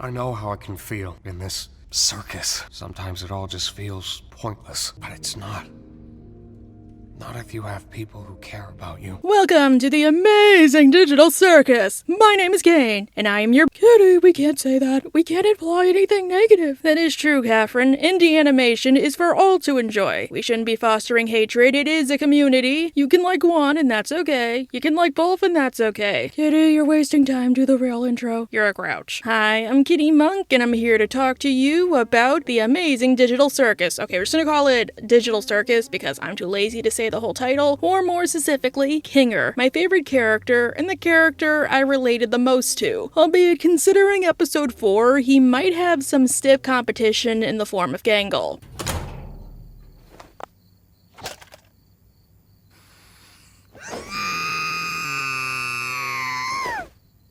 I know how it can feel in this circus. Sometimes it all just feels pointless, but it's not. Not if you have people who care about you. Welcome to the Amazing Digital Circus! My name is Kane, and I am your Cody. We can't say that. We can't imply anything negative. That is true, Catherine. Indie animation is for all to enjoy. We shouldn't be fostering hatred. It is a community. You can like one, and that's okay. You can like both, and that's okay. Kitty, you're wasting time. Do the real intro. You're a grouch. Hi, I'm Kitty Monk, and I'm here to talk to you about the Amazing Digital Circus. Okay, we're just gonna call it Digital Circus because I'm too lazy to say the whole title, or more specifically, Kinger, my favorite character, and the character I related the most to. Albeit, considering episode 4, he might have some stiff competition in the form of Gangle.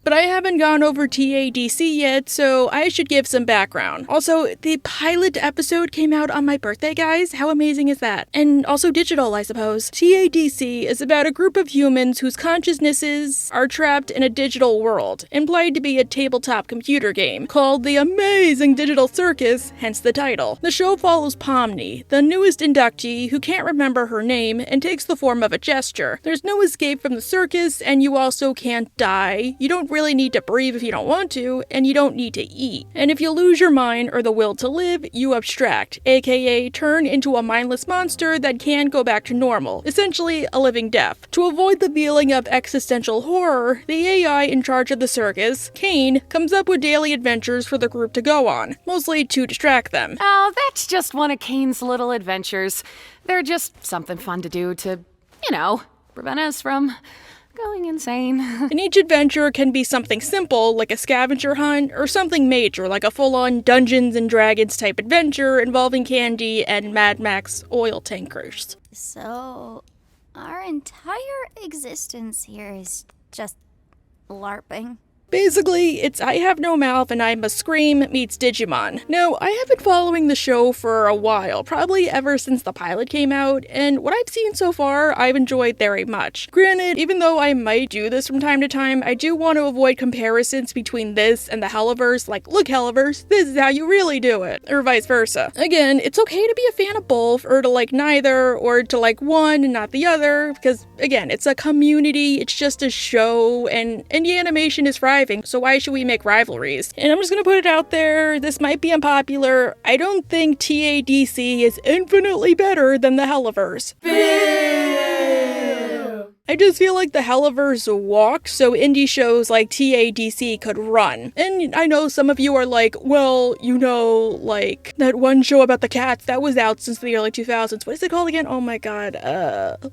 But I haven't gone over TADC yet, so I should give some background. Also, the pilot episode came out on my birthday, guys. How amazing is that? And also digital, I suppose. TADC is about a group of humans whose consciousnesses are trapped in a digital world, implied to be a tabletop computer game, called the Amazing Digital Circus, hence the title. The show follows Pomni, the newest inductee who can't remember her name and takes the form of a gesture. There's no escape from the circus, and you also can't die. You don't really need to breathe if you don't want to, and you don't need to eat. And if you lose your mind or the will to live, you abstract, aka turn into a mindless monster that can go back to normal, essentially a living death. To avoid the feeling of existential horror, the AI in charge of the circus, Kane, comes up with daily adventures for the group to go on, mostly to distract them. Oh, that's just one of Kane's little adventures. They're just something fun to do to, prevent us from going insane. And each adventure can be something simple, like a scavenger hunt, or something major, like a full-on Dungeons and Dragons type adventure involving candy and Mad Max oil tankers. So, our entire existence here is just LARPing. Basically, it's I Have No Mouth and I Must Scream meets Digimon. Now, I have been following the show for a while, probably ever since the pilot came out, and what I've seen so far, I've enjoyed very much. Granted, even though I might do this from time to time, I do want to avoid comparisons between this and the Helliverse, like, look Helliverse, this is how you really do it, or vice versa. Again, it's okay to be a fan of both, or to like neither, or to like one and not the other, because, again, it's a community, it's just a show, and indie animation is thriving. So why should we make rivalries? And I'm just gonna put it out there, this might be unpopular, I don't think TADC is infinitely better than the Helliverse. I just feel like the Helliverse walked so indie shows like TADC could run. And I know some of you are like, well, like that one show about the cats, that was out since the early 2000s. What is it called again? Oh my god,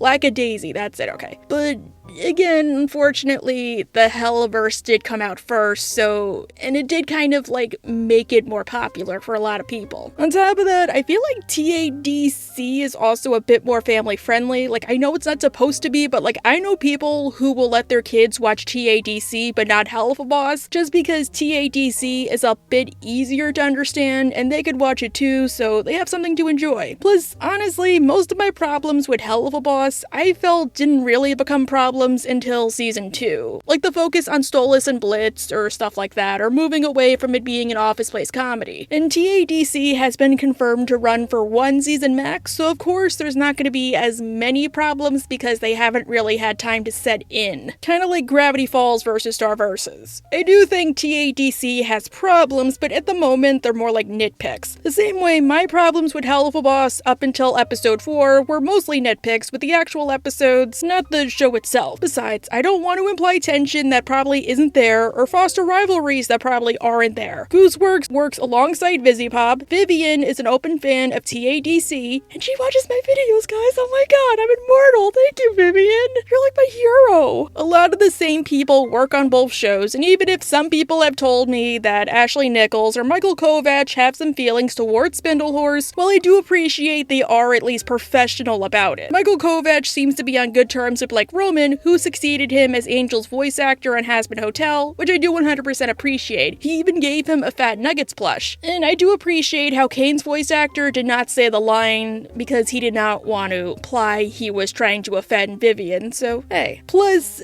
Lackadaisy, that's it, okay. But again, unfortunately, the Helliverse did come out first, and it did kind of like make it more popular for a lot of people. On top of that, I feel like TADC is also a bit more family friendly. Like, I know it's not supposed to be, but like, I know people who will let their kids watch TADC but not Hell of a Boss, just because TADC is a bit easier to understand and they could watch it too, so they have something to enjoy. Plus, honestly, most of my problems with Hell of a Boss, I felt didn't really become problems until season 2. Like the focus on Stolas and Blitz or stuff like that, or moving away from it being an office place comedy. And TADC has been confirmed to run for 1 season max, so of course there's not going to be as many problems because they haven't really had time to set in. Kinda like Gravity Falls versus Star Versus. I do think TADC has problems, but at the moment they're more like nitpicks. The same way my problems with Hell of a Boss up until episode 4 were mostly nitpicks with the actual episodes, not the show itself. Besides, I don't want to imply tension that probably isn't there, or foster rivalries that probably aren't there. Gooseworks works alongside Visipop. Vivian is an open fan of TADC, and she watches my videos, guys. Oh my god, I'm immortal. Thank you, Vivian. You're like my hero. A lot of the same people work on both shows, and even if some people have told me that Ashley Nichols or Michael Kovac have some feelings towards Spindlehorse, well, I do appreciate they are at least professional about it. Michael Kovac seems to be on good terms with Blake Roman, who succeeded him as Angel's voice actor on Hazbin Hotel, which I do 100% appreciate. He even gave him a Fat Nuggets plush. And I do appreciate how Kane's voice actor did not say the line because he did not want to imply he was trying to offend Vivian, so hey. Plus,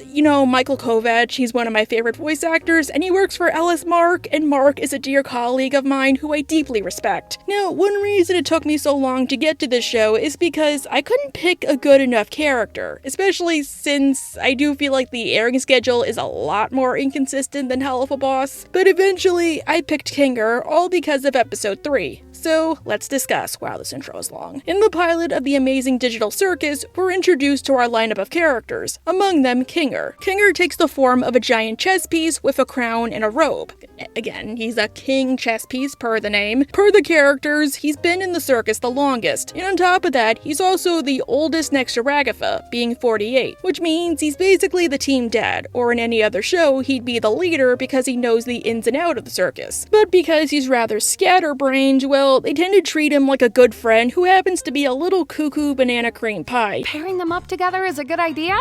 Michael Kovac, he's one of my favorite voice actors, and he works for Ellis Mark, and Mark is a dear colleague of mine who I deeply respect. Now, one reason it took me so long to get to this show is because I couldn't pick a good enough character, especially since I do feel like the airing schedule is a lot more inconsistent than Hell of a Boss, but eventually I picked Kinger, all because of episode 3. So let's discuss. Wow, this intro is long. In the pilot of the Amazing Digital Circus, we're introduced to our lineup of characters, among them Kinger. Kinger takes the form of a giant chess piece with a crown and a robe. Again, he's a king chess piece per the name. Per the characters, he's been in the circus the longest, and on top of that, he's also the oldest next to Ragatha, being 48, which means he's basically the team dad, or in any other show, he'd be the leader because he knows the ins and outs of the circus. But because he's rather scatterbrained, well, they tend to treat him like a good friend who happens to be a little cuckoo banana cream pie. Pairing them up together is a good idea?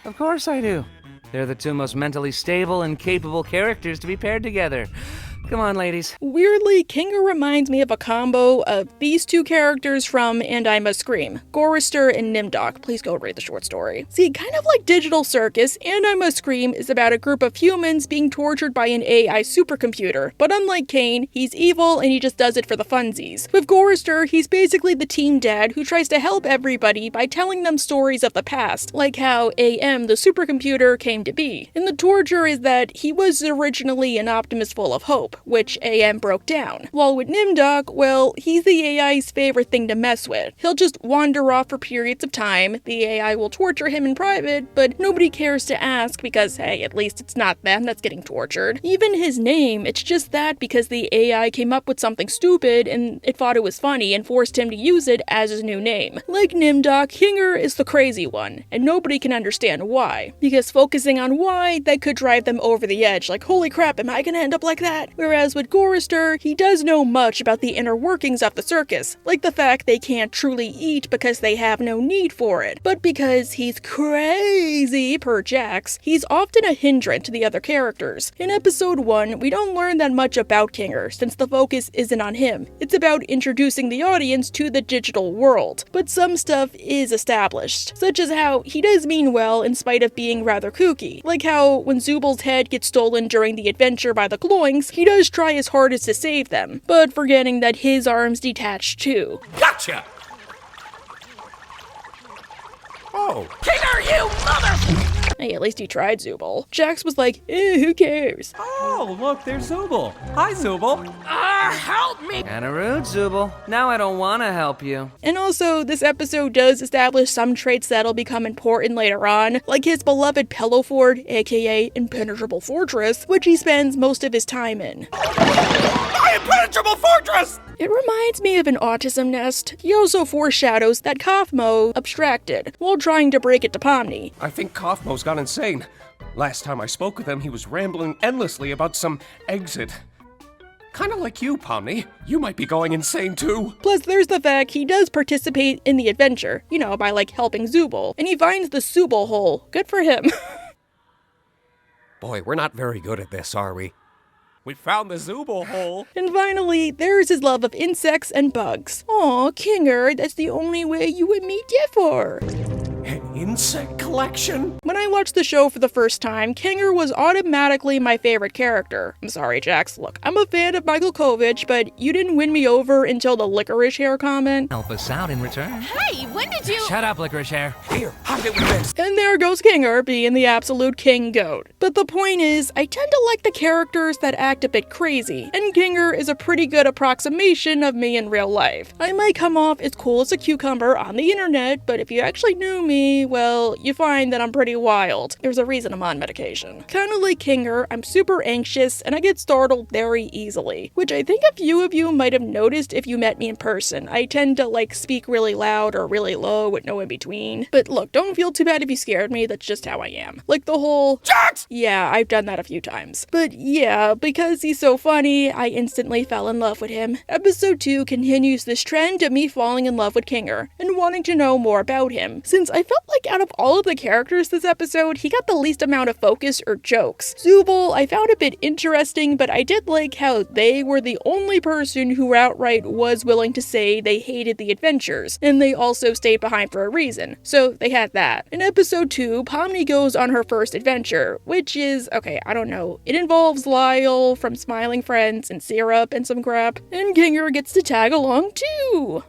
Of course I do. They're the two most mentally stable and capable characters to be paired together. Come on, ladies. Weirdly, Kinger reminds me of a combo of these two characters from And I Must Scream, Gorister and Nimdok. Please go read the short story. See, kind of like Digital Circus, And I Must Scream is about a group of humans being tortured by an AI supercomputer, but unlike Kane, he's evil and he just does it for the funsies. With Gorister, he's basically the team dad who tries to help everybody by telling them stories of the past, like how AM, the supercomputer, came to be. And the torture is that he was originally an optimist full of hope, which AM broke down. While with Nimdok, well, he's the AI's favorite thing to mess with. He'll just wander off for periods of time, the AI will torture him in private, but nobody cares to ask because, hey, at least it's not them that's getting tortured. Even his name, it's just that because the AI came up with something stupid and it thought it was funny and forced him to use it as his new name. Like Nimdok, Kinger is the crazy one, and nobody can understand why. Because focusing on why, that could drive them over the edge, like, holy crap, am I gonna end up like that? Whereas with Gorister, he does know much about the inner workings of the circus, like the fact they can't truly eat because they have no need for it. But because he's crazy, per Jax, he's often a hindrance to the other characters. In episode 1, we don't learn that much about Kinger, since the focus isn't on him. It's about introducing the audience to the digital world. But some stuff is established, such as how he does mean well in spite of being rather kooky. Like how when Zubal's head gets stolen during the adventure by the Gloinks, he does try his hardest to save them, but forgetting that his arms detach too. Gotcha! Oh. Kinger, you mother... Hey, at least he tried Zubal. Jax was like, who cares? Oh, look, there's Zubal. Hi, Zubal. Help me! Kinda rude, Zubal. Now I don't wanna help you. And also, this episode does establish some traits that'll become important later on, like his beloved Pillow Fort, aka Impenetrable Fortress, which he spends most of his time in. My impenetrable fortress! It reminds me of an autism nest. He also foreshadows that Kaufmo abstracted while trying to break it to Pomni. I think Kaufmo's gone insane. Last time I spoke with him, he was rambling endlessly about some exit. Kinda like you, Pomni. You might be going insane too. Plus, there's the fact he does participate in the adventure, by helping Zubal, and he finds the Zubal hole. Good for him. Boy, we're not very good at this, are we? We found the Zubal hole. And finally, there's his love of insects and bugs. Aw, Kinger, that's the only way you would meet Jeffor. An insect collection? When I watched the show for the first time, Kinger was automatically my favorite character. I'm sorry, Jax. Look, I'm a fan of Michael Kovac, but you didn't win me over until the licorice hair comment. Help us out in return. Hey, when did you... Shut up, licorice hair. Here, have it with this. And there goes Kinger, being the absolute king goat. But the point is, I tend to like the characters that act a bit crazy, and Kinger is a pretty good approximation of me in real life. I might come off as cool as a cucumber on the internet, but if you actually knew me, well, you find that I'm pretty wild. There's a reason I'm on medication. Kinda like Kinger, I'm super anxious, and I get startled very easily, which I think a few of you might have noticed if you met me in person. I tend to, speak really loud or really low with no in between. But look, don't feel too bad if you scared me, that's just how I am. Like the whole, Jax! Yeah, I've done that a few times. But yeah, because he's so funny, I instantly fell in love with him. Episode 2 continues this trend of me falling in love with Kinger, and wanting to know more about him, since I felt like out of all of the characters this episode, he got the least amount of focus or jokes. Zubul, I found a bit interesting, but I did like how they were the only person who outright was willing to say they hated the adventures, and they also stayed behind for a reason. So they had that. In episode 2, Pomni goes on her first adventure, which is, okay, I don't know. It involves Lyle from Smiling Friends and syrup and some crap, and Kinger gets to tag along too.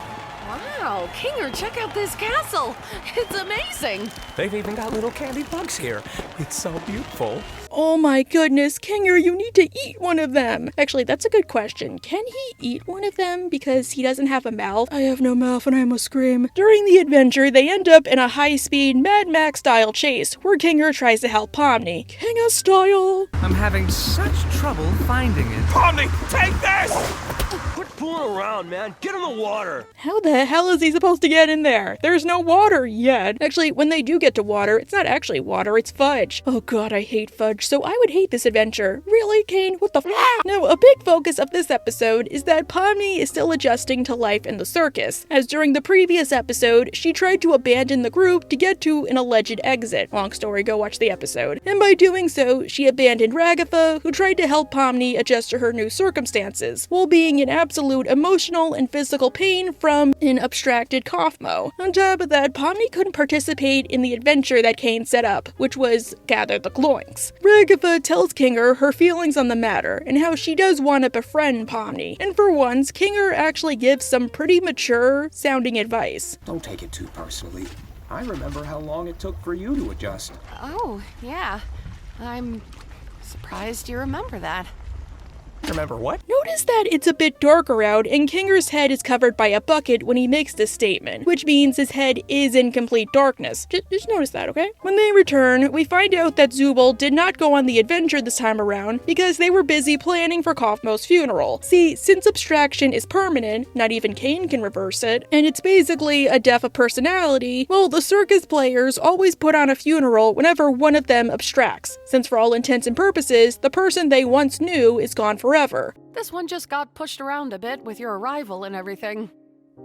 Wow, Kinger, check out this castle. It's amazing. They've even got little candy bugs here. It's so beautiful. Oh my goodness, Kinger, you need to eat one of them. Actually, that's a good question. Can he eat one of them because he doesn't have a mouth? I have no mouth and I must scream. During the adventure, they end up in a high-speed Mad Max-style chase where Kinger tries to help Pomni. Kinger style! I'm having such trouble finding it. Pomni, take this! Quit fooling around, man. Get in the water. How the hell is he supposed to get in there? There's no water yet. Actually, when they do get to water, it's not actually water, it's fudge. Oh god, I hate fudge, so I would hate this adventure. Really, Kane? What the f? Now, a big focus of this episode is that Pomni is still adjusting to life in the circus, as during the previous episode, she tried to abandon the group to get to an alleged exit. Long story, go watch the episode. And by doing so, she abandoned Ragatha, who tried to help Pomni adjust to her new circumstances, while being in absolute emotional and physical pain from an abstracted Kaufmo. On top of that, Pomni couldn't participate in the adventure that Kane set up, which was gather the gloinks. Ragatha tells Kinger her feelings on the matter, and how she does want to befriend Pomni. And for once, Kinger actually gives some pretty mature sounding advice. Don't take it too personally. I remember how long it took for you to adjust. Oh, yeah. I'm surprised you remember that. Remember what? Notice that it's a bit darker out, and Kinger's head is covered by a bucket when he makes this statement, which means his head is in complete darkness. Just notice that, okay? When they return, we find out that Zubul did not go on the adventure this time around because they were busy planning for Kaufmo's funeral. See, since abstraction is permanent, not even Kane can reverse it, and it's basically a death of personality, well, the circus players always put on a funeral whenever one of them abstracts, since for all intents and purposes, the person they once knew is gone forever. This one just got pushed around a bit with your arrival and everything.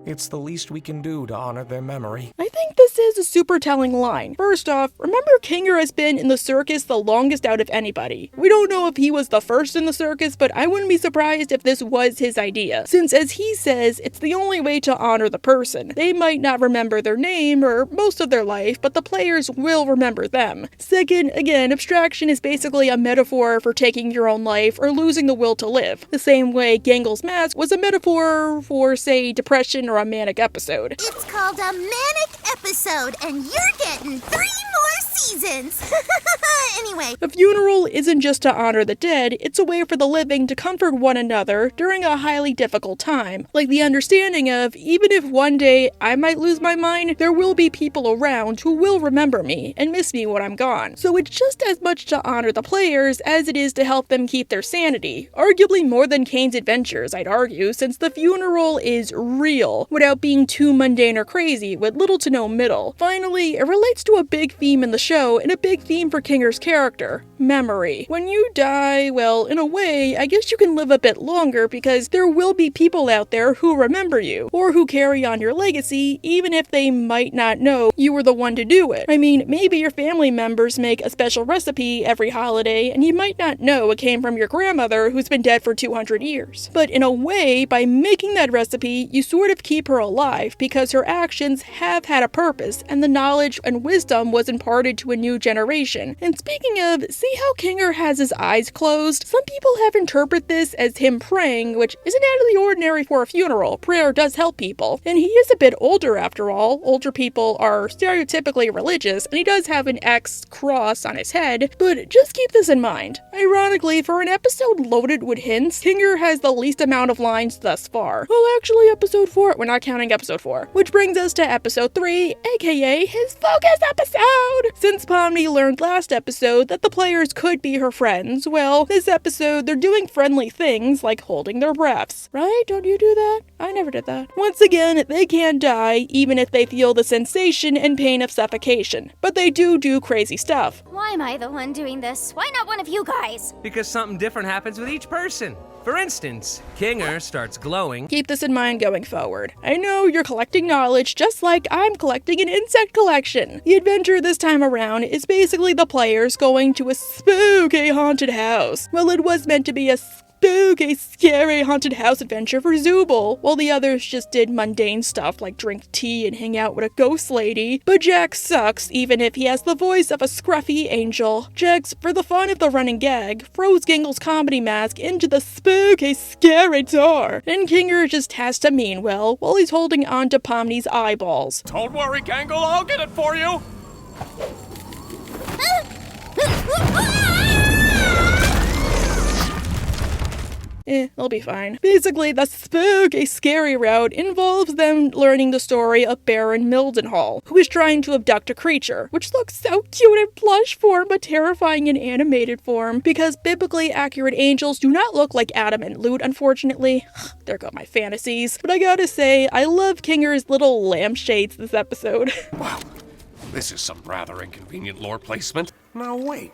It's the least we can do to honor their memory. I think this is a super telling line. First off, remember Kinger has been in the circus the longest out of anybody. We don't know if he was the first in the circus, but I wouldn't be surprised if this was his idea, since as he says, it's the only way to honor the person. They might not remember their name or most of their life, but the players will remember them. Second, again, abstraction is basically a metaphor for taking your own life or losing the will to live. The same way Gangel's mask was a metaphor for, say, depression or a manic episode. It's called a manic episode, and you're getting 3 more seasons. Anyway. A funeral isn't just to honor the dead, it's a way for the living to comfort one another during a highly difficult time. Like the understanding of, even if one day I might lose my mind, there will be people around who will remember me and miss me when I'm gone. So it's just as much to honor the players as it is to help them keep their sanity. Arguably more than Kane's adventures, I'd argue, since the funeral is real, without being too mundane or crazy, with little to no middle. Finally, it relates to a big theme in the show, and a big theme for Kinger's character: memory. When you die, well, in a way, I guess you can live a bit longer because there will be people out there who remember you, or who carry on your legacy, even if they might not know you were the one to do it. I mean, maybe your family members make a special recipe every holiday, and you might not know it came from your grandmother who's been dead for 200 years. But in a way, by making that recipe, you sort of keep her alive because her actions have had a purpose, and the knowledge and wisdom was imparted to a new generation. And speaking of, see how Kinger has his eyes closed? Some people have interpreted this as him praying, which isn't out of the ordinary for a funeral. Prayer does help people. And he is a bit older after all. Older people are stereotypically religious, and he does have an X cross on his head, but just keep this in mind. Ironically, for an episode loaded with hints, Kinger has the least amount of lines thus far. Well, actually, episode 4, we're not counting episode 4. Which brings us to episode 3, aka his focus episode! Since Pomni learned last episode that the players could be her friends, well, this episode they're doing friendly things like holding their breaths. Right? Don't you do that? I never did that. Once again, they can die even if they feel the sensation and pain of suffocation, but they do crazy stuff. Why am I the one doing this? Why not one of you guys? Because something different happens with each person. For instance, Kinger starts glowing. Keep this in mind going forward. I know you're collecting knowledge just like I'm collecting an insect collection. The adventure this time around is basically the players going to a spooky haunted house. Well, it was meant to be a spooky, scary haunted house adventure for Zooble, while the others just did mundane stuff like drink tea and hang out with a ghost lady. But Jax sucks, even if he has the voice of a scruffy angel. Jax, for the fun of the running gag, froze Gingle's comedy mask into the spooky, scary door. And Kinger just has to mean well while he's holding on to Pomni's eyeballs. Don't worry, Gangle, I'll get it for you. They'll be fine. Basically, the spooky, scary route involves them learning the story of Baron Mildenhall, who is trying to abduct a creature, which looks so cute in plush form but terrifying in animated form, because biblically accurate angels do not look like Adam and Lute, unfortunately. There go my fantasies. But I gotta say, I love Kinger's little lampshades this episode. Wow, this is some rather inconvenient lore placement. Now wait,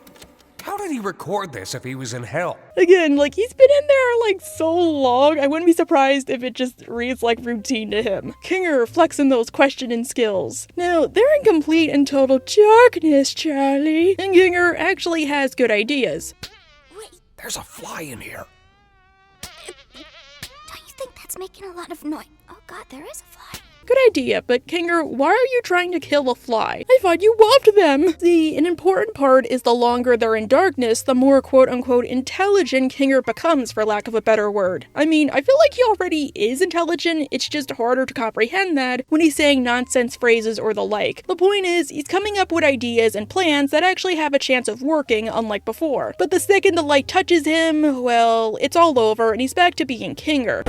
how did he record this if he was in hell? Again, like, he's been in there, like, so long, I wouldn't be surprised if it just reads like routine to him. Kinger flexing those questioning skills. Now, they're in complete and total darkness, Charlie. And Kinger actually has good ideas. Wait, There's a fly in here. don't you think that's making a lot of noise? Oh god, there is a fly. Good idea, but Kinger, why are you trying to kill a fly? I thought you loved them! See, an important part is the longer they're in darkness, the more quote-unquote intelligent Kinger becomes, for lack of a better word. I mean, I feel like he already is intelligent, it's just harder to comprehend that when he's saying nonsense phrases or the like. The point is, he's coming up with ideas and plans that actually have a chance of working, unlike before. But the second the light touches him, well, it's all over and he's back to being Kinger.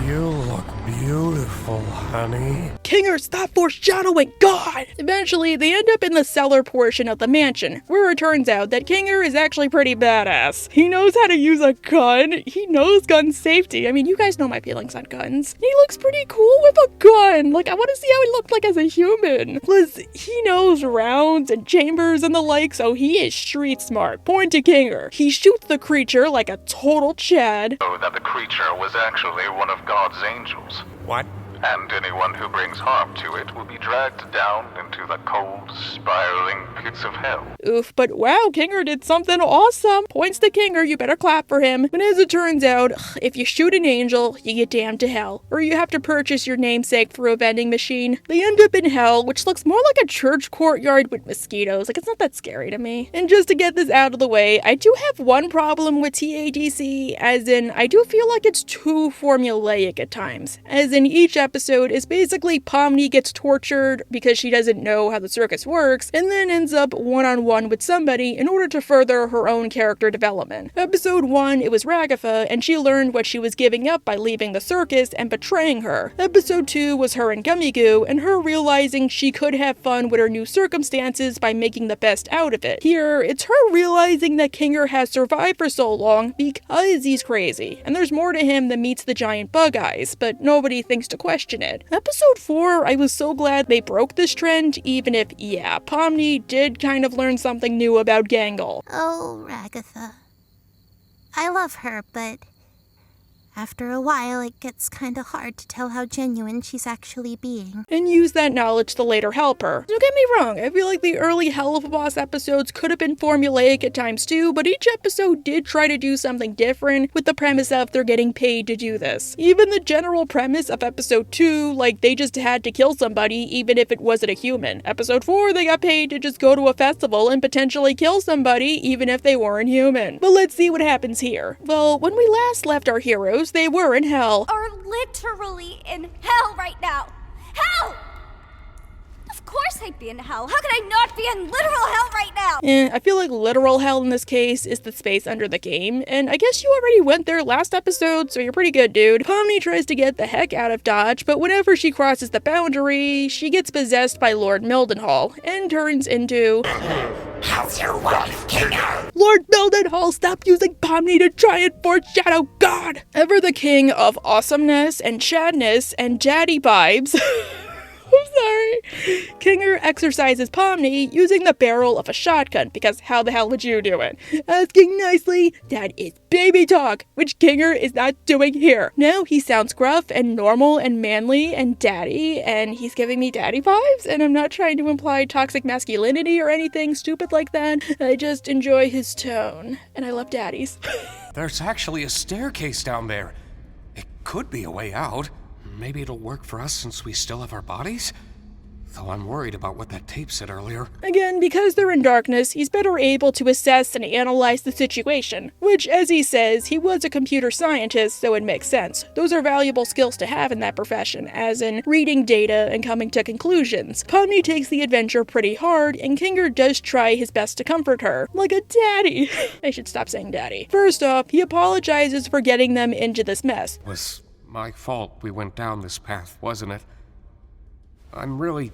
You look beautiful, honey. Kinger, stop foreshadowing! God! Eventually, they end up in the cellar portion of the mansion, where it turns out that Kinger is actually pretty badass. He knows how to use a gun, he knows gun safety. I mean, you guys know my feelings on guns. He looks pretty cool with a gun. Like, I want to see how he looked like as a human. Plus, he knows rounds and chambers and the like, so he is street smart. Point to Kinger. He shoots the creature like a total Chad. So that the creature was actually one of God's angels. What? And anyone who brings harm to it will be dragged down into the cold, spiraling pits of hell. Oof, but wow, Kinger did something awesome. Points to Kinger, you better clap for him. But as it turns out, if you shoot an angel, you get damned to hell. Or you have to purchase your namesake through a vending machine. They end up in hell, which looks more like a church courtyard with mosquitoes. Like, it's not that scary to me. And just to get this out of the way, I do have one problem with TADC, as in, I do feel like it's too formulaic at times. As in, each episode is basically Pomni gets tortured because she doesn't know how the circus works, and then ends up one-on-one with somebody in order to further her own character development. Episode 1, it was Ragatha, and she learned what she was giving up by leaving the circus and betraying her. Episode 2 was her and Gummy Goo, and her realizing she could have fun with her new circumstances by making the best out of it. Here, it's her realizing that Kinger has survived for so long because he's crazy, and there's more to him than meets the giant bug eyes, but nobody thinks to question it. Episode 4, I was so glad they broke this trend, even if, yeah, Pomni did kind of learn something new about Gangle. Oh, Ragatha. I love her, but after a while it gets kinda hard to tell how genuine she's actually being. And use that knowledge to later help her. Don't get me wrong, I feel like the early Hell of a Boss episodes could have been formulaic at times too, but each episode did try to do something different with the premise of they're getting paid to do this. Even the general premise of episode 2, like they just had to kill somebody even if it wasn't a human. Episode 4, they got paid to just go to a festival and potentially kill somebody even if they weren't human. But let's see what happens here. Well, when we last left our heroes, they were in hell. Are literally in hell right now. Hell! Of course I'd be in hell. How could I not be in literal hell right now? I feel like literal hell in this case is the space under the game, and I guess you already went there last episode, so you're pretty good, dude. Pomni tries to get the heck out of Dodge, but whenever she crosses the boundary, she gets possessed by Lord Mildenhall, and turns into... How's your wife, Kinger? Lord Mildenhall, stop using Pomni to try and foreshadow God! Ever the king of awesomeness and chadness and daddy vibes... I'm sorry. Kinger exercises Pomni using the barrel of a shotgun, because how the hell would you do it? Asking nicely, that is baby talk, which Kinger is not doing here. Now he sounds gruff and normal and manly and daddy, and he's giving me daddy vibes, and I'm not trying to imply toxic masculinity or anything stupid like that. I just enjoy his tone, and I love daddies. There's actually a staircase down there. It could be a way out. Maybe it'll work for us since we still have our bodies? Though I'm worried about what that tape said earlier. Again, because they're in darkness, he's better able to assess and analyze the situation. Which, as he says, he was a computer scientist, so it makes sense. Those are valuable skills to have in that profession, as in reading data and coming to conclusions. Pomni takes the adventure pretty hard, and Kinger does try his best to comfort her. Like a daddy. I should stop saying daddy. First off, he apologizes for getting them into this mess. It was my fault we went down this path, wasn't it? I'm really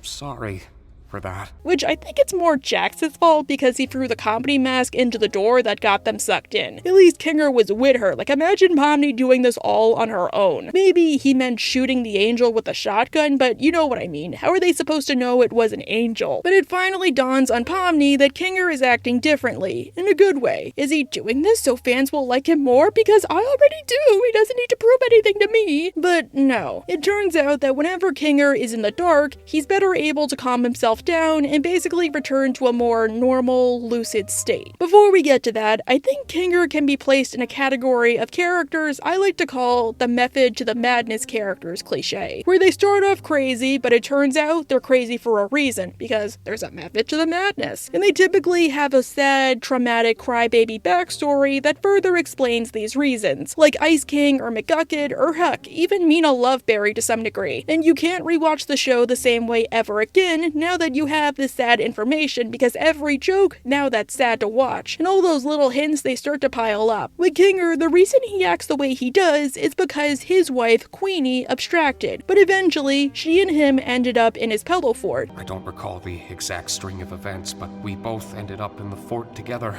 sorry for that. Which I think it's more Jax's fault because he threw the comedy mask into the door that got them sucked in. At least Kinger was with her. Like, imagine Pomni doing this all on her own. Maybe he meant shooting the angel with a shotgun, but you know what I mean. How are they supposed to know it was an angel? But it finally dawns on Pomni that Kinger is acting differently, in a good way. Is he doing this so fans will like him more? Because I already do. He doesn't need to prove anything to me. But no. It turns out that whenever Kinger is in the dark, he's better able to calm himself down and basically return to a more normal, lucid state. Before we get to that, I think Kinger can be placed in a category of characters I like to call the method to the madness characters cliche, where they start off crazy, but it turns out they're crazy for a reason, because there's a method to the madness. And they typically have a sad, traumatic crybaby backstory that further explains these reasons, like Ice King or McGucket, or heck, even Mina Loveberry to some degree. And you can't rewatch the show the same way ever again now that you have this sad information, because every joke, now that's sad to watch. And all those little hints, they start to pile up. With Kinger, the reason he acts the way he does is because his wife, Queenie, abstracted. But eventually, she and him ended up in his pillow fort. I don't recall the exact string of events, but we both ended up in the fort together.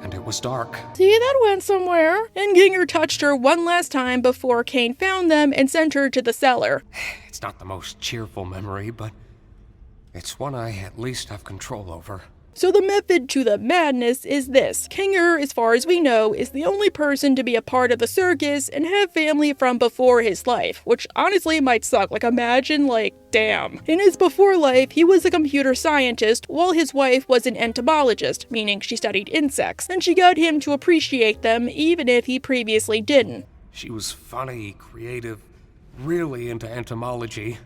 And it was dark. See, that went somewhere. And Kinger touched her one last time before Kane found them and sent her to the cellar. It's not the most cheerful memory, but it's one I at least have control over. So the method to the madness is this. Kinger, as far as we know, is the only person to be a part of the circus and have family from before his life, which honestly might suck. Like, imagine, damn. In his before life, he was a computer scientist, while his wife was an entomologist, meaning she studied insects, and she got him to appreciate them even if he previously didn't. She was funny, creative, really into entomology.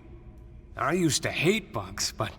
I used to hate bugs, but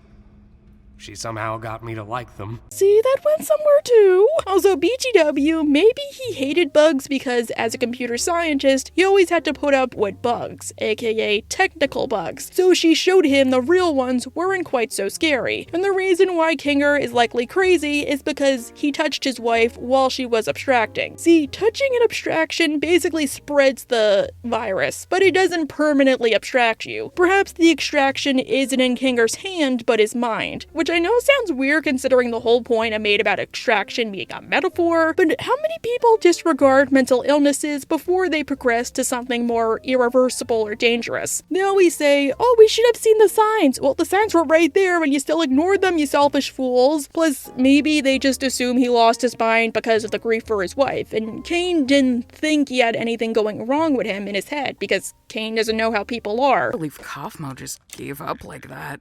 she somehow got me to like them. See, that went somewhere too. Also, BGW, maybe he hated bugs because as a computer scientist, he always had to put up with bugs, aka technical bugs. So she showed him the real ones weren't quite so scary. And the reason why Kinger is likely crazy is because he touched his wife while she was abstracting. See, touching an abstraction basically spreads the virus, but it doesn't permanently abstract you. Perhaps the extraction isn't in Kinger's hand, but his mind, which I know sounds weird considering the whole point I made about extraction being a metaphor, but how many people disregard mental illnesses before they progress to something more irreversible or dangerous? They always say, oh, we should have seen the signs. Well, the signs were right there and you still ignored them, you selfish fools. Plus, maybe they just assume he lost his mind because of the grief for his wife, and Kane didn't think he had anything going wrong with him in his head, because Kane doesn't know how people are. I believe Kaufmo just gave up like that.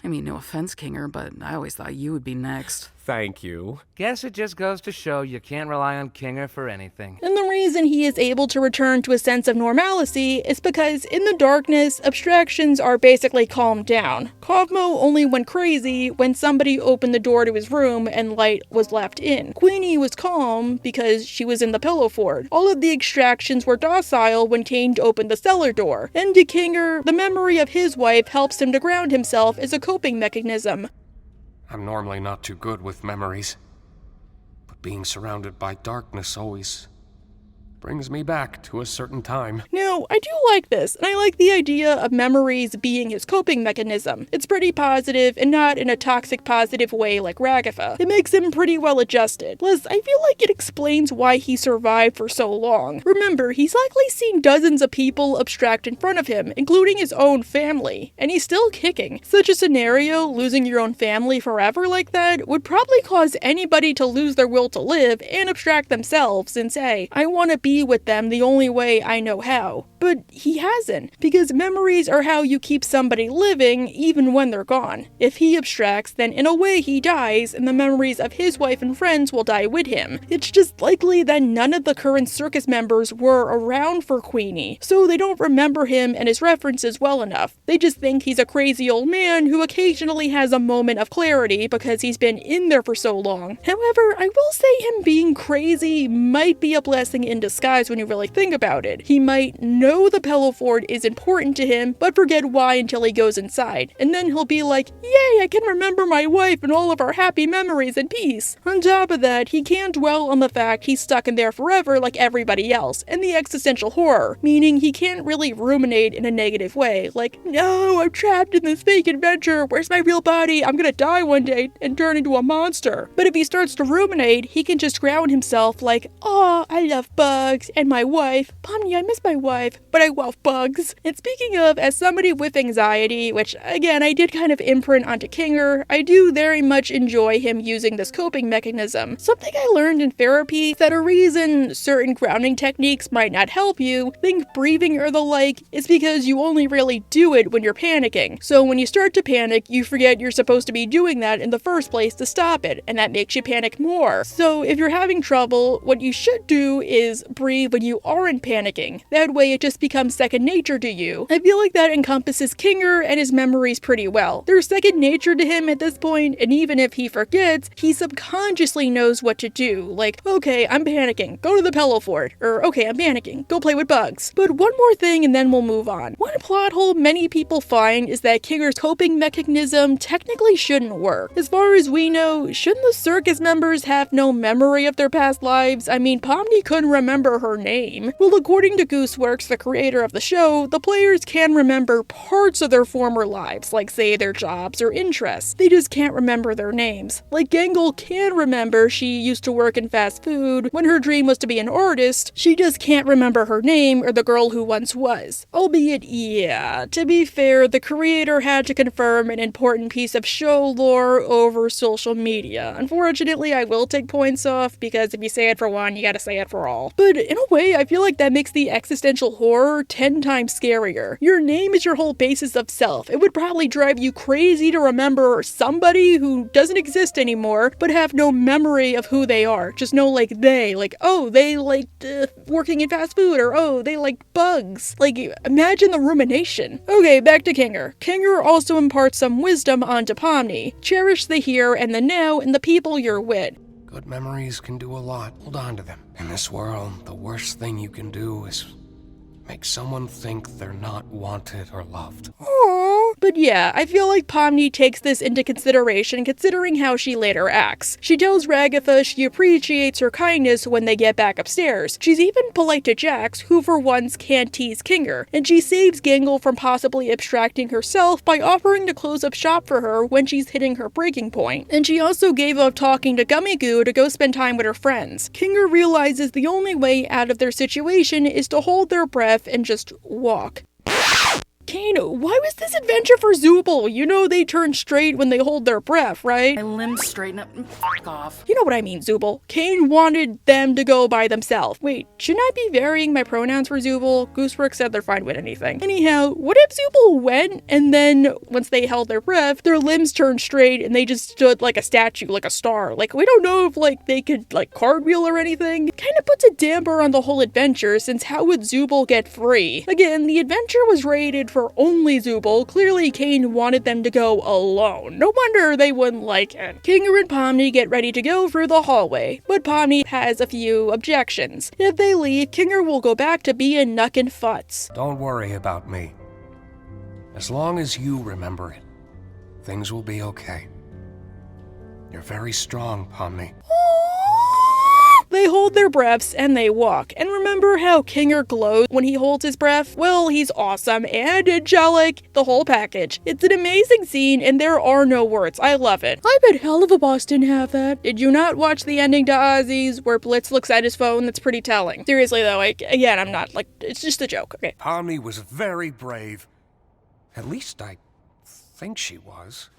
I mean, no offense, Kinger, but I always thought you would be next. Thank you. Guess it just goes to show you can't rely on Kinger for anything. And the reason he is able to return to a sense of normalcy is because in the darkness, abstractions are basically calmed down. Kaufmo only went crazy when somebody opened the door to his room and light was left in. Queenie was calm because she was in the pillow fort. All of the extractions were docile when Kane opened the cellar door. And to Kinger, the memory of his wife helps him to ground himself as a coping mechanism. I'm normally not too good with memories, but being surrounded by darkness always brings me back to a certain time. Now, I do like this, and I like the idea of memories being his coping mechanism. It's pretty positive, and not in a toxic positive way like Ragatha. It makes him pretty well adjusted. Plus, I feel like it explains why he survived for so long. Remember, he's likely seen dozens of people abstract in front of him, including his own family, and he's still kicking. Such a scenario, losing your own family forever like that, would probably cause anybody to lose their will to live and abstract themselves and say, I want to be with them the only way I know how. But he hasn't, because memories are how you keep somebody living even when they're gone. If he abstracts, then in a way he dies, and the memories of his wife and friends will die with him. It's just likely that none of the current circus members were around for Queenie, so they don't remember him and his references well enough. They just think he's a crazy old man who occasionally has a moment of clarity because he's been in there for so long. However, I will say him being crazy might be a blessing in disguise when you really think about it. He might know the Pellowford is important to him, but forget why until he goes inside. And then he'll be like, yay, I can remember my wife and all of our happy memories and peace. On top of that, he can't dwell on the fact he's stuck in there forever like everybody else, and the existential horror, meaning he can't really ruminate in a negative way, like, no, I'm trapped in this fake adventure, where's my real body, I'm gonna die one day and turn into a monster. But if he starts to ruminate, he can just ground himself like, oh, I love bugs, and my wife, Pomni, I miss my wife, but I love bugs. And speaking of, as somebody with anxiety, which again, I did kind of imprint onto Kinger, I do very much enjoy him using this coping mechanism. Something I learned in therapy, that a reason certain grounding techniques might not help you, think breathing or the like, is because you only really do it when you're panicking. So when you start to panic, you forget you're supposed to be doing that in the first place to stop it, and that makes you panic more. So if you're having trouble, what you should do is breathe when you aren't panicking. That way it just becomes second nature to you. I feel like that encompasses Kinger and his memories pretty well. They're second nature to him at this point, and even if he forgets, he subconsciously knows what to do. Like, okay, I'm panicking, go to the Pellowford. Or, okay, I'm panicking, go play with bugs. But one more thing and then we'll move on. One plot hole many people find is that Kinger's coping mechanism technically shouldn't work. As far as we know, shouldn't the circus members have no memory of their past lives? I mean, Pomni couldn't remember her name. Well, according to Gooseworks, the creator of the show, the players can remember parts of their former lives, like say their jobs or interests. They just can't remember their names. Like Gangle can remember she used to work in fast food when her dream was to be an artist, she just can't remember her name or the girl who once was. Albeit, yeah, to be fair, the creator had to confirm an important piece of show lore over social media. Unfortunately, I will take points off, because if you say it for one, you gotta say it for all. But in a way, I feel like that makes the existential horror 10 times scarier. Your name is your whole basis of self. It would probably drive you crazy to remember somebody who doesn't exist anymore, but have no memory of who they are. Just know, like, oh, they liked working in fast food, or oh, they like bugs. Like, imagine the rumination. Okay, back to Kinger. Kinger also imparts some wisdom onto Pomni. Cherish the here and the now and the people you're with. Good memories can do a lot. Hold on to them. In this world, the worst thing you can do is make someone think they're not wanted or loved. Aww. But yeah, I feel like Pomni takes this into consideration considering how she later acts. She tells Ragatha she appreciates her kindness when they get back upstairs. She's even polite to Jax, who for once can't tease Kinger, and she saves Gangle from possibly abstracting herself by offering to close up shop for her when she's hitting her breaking point. And she also gave up talking to Gummy Goo to go spend time with her friends. Kinger realizes the only way out of their situation is to hold their breath and just walk. Kane, why was this adventure for Zooble? You know they turn straight when they hold their breath, right? My limbs straighten up and fuck off. You know what I mean, Zooble. Kane wanted them to go by themselves. Wait, shouldn't I be varying my pronouns for Zooble? Gooseworks said they're fine with anything. Anyhow, what if Zooble went and then, once they held their breath, their limbs turned straight and they just stood like a statue, like a star? Like, we don't know if, like, they could, like, cartwheel or anything. It kind of puts a damper on the whole adventure, since how would Zooble get free? Again, the adventure was rated for only Zooble. Clearly, Kane wanted them to go alone. No wonder they wouldn't like it. Kinger and Pomni get ready to go through the hallway, but Pomni has a few objections. If they leave, Kinger will go back to being Nuck and Futz. Don't worry about me. As long as you remember it, things will be okay. You're very strong, Pomni. They They hold their breaths and they walk. And remember how Kinger glows when he holds his breath? Well, he's awesome and angelic, the whole package. It's an amazing scene and there are no words. I love it. I bet Hell of a Boss didn't have that. Did you not watch the ending to Ozzy's where Blitz looks at his phone? That's pretty telling. Seriously though, again, I'm not, it's just a joke, okay? Pomni was very brave. At least I think she was.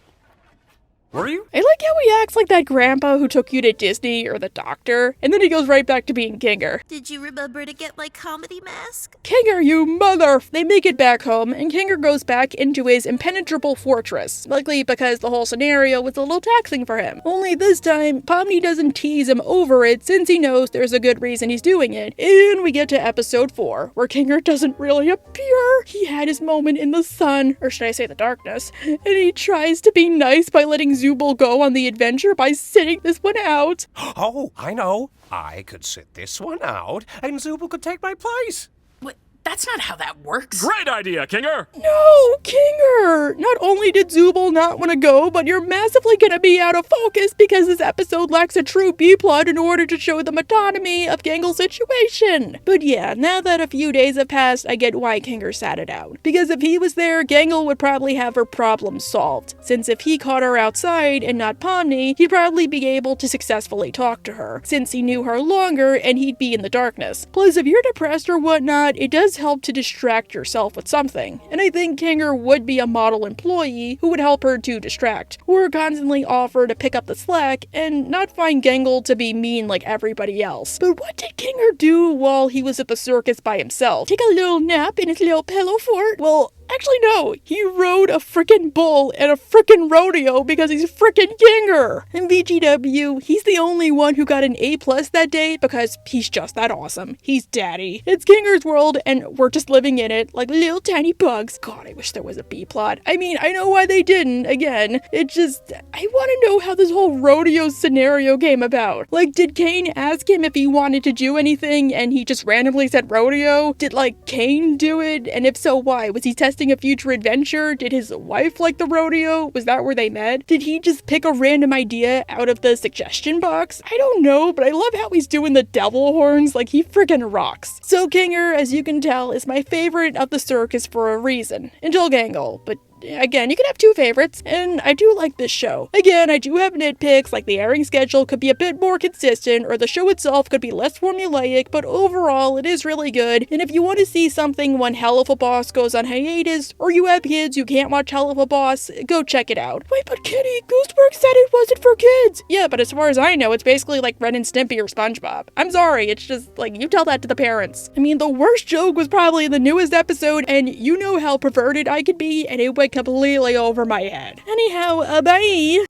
Were you? I like how he acts like that grandpa who took you to Disney or the doctor, and then he goes right back to being Kinger. Did you remember to get my comedy mask? Kinger, you mother! They make it back home, and Kinger goes back into his impenetrable fortress, likely because the whole scenario was a little taxing for him. Only this time, Pomni doesn't tease him over it since he knows there's a good reason he's doing it. And we get to episode 4, where Kinger doesn't really appear. He had his moment in the sun, or should I say the darkness, and he tries to be nice by letting Zubul go on the adventure by sitting this one out. Oh, I know. I could sit this one out, and Zubul could take my place. What? That's not how that works. Great idea, Kinger! No, Kinger! Not only did Zubul not want to go, but you're massively gonna be out of focus because this episode lacks a true B-plot in order to show the metonymy of Gangle's situation. But yeah, now that a few days have passed, I get why Kinger sat it out. Because if he was there, Gangle would probably have her problem solved. Since if he caught her outside and not Pomni, he'd probably be able to successfully talk to her, since he knew her longer and he'd be in the darkness. Plus, if you're depressed or whatnot, it does help to distract yourself with something, and I think Kinger would be a model employee who would help her to distract, or constantly offer to pick up the slack and not find Gangle to be mean like everybody else. But what did Kinger do while he was at the circus by himself? Take a little nap in his little pillow fort? Well, actually no, he rode a frickin' bull at a frickin' rodeo because he's frickin' Kinger. In VGW, he's the only one who got an A+ that day because he's just that awesome. He's daddy. It's Kinger's world and we're just living in it like little tiny bugs. God, I wish there was a B-plot. I mean, I know why they didn't. Again, it just, I want to know how this whole rodeo scenario came about. Like, did Kane ask him if he wanted to do anything and he just randomly said rodeo? Did, Kane do it? And if so, why? Was he testing a future adventure? Did his wife like the rodeo? Was that where they met? Did he just pick a random idea out of the suggestion box? I don't know, but I love how he's doing the devil horns. Like, he friggin' rocks. So Kinger, as you can tell, is my favorite of the circus for a reason. Until Gangle, but again, you can have two favorites, and I do like this show. Again, I do have nitpicks, like the airing schedule could be a bit more consistent, or the show itself could be less formulaic, but overall, it is really good, and if you want to see something when Hell of a Boss goes on hiatus, or you have kids who can't watch Hell of a Boss, go check it out. Wait, but Kitty, Gooseberg said it wasn't for kids! Yeah, but as far as I know, it's basically like Ren and Stimpy or SpongeBob. I'm sorry, it's just, you tell that to the parents. I mean, the worst joke was probably in the newest episode, and you know how perverted I could be, and it went completely over my head. Anyhow, bye!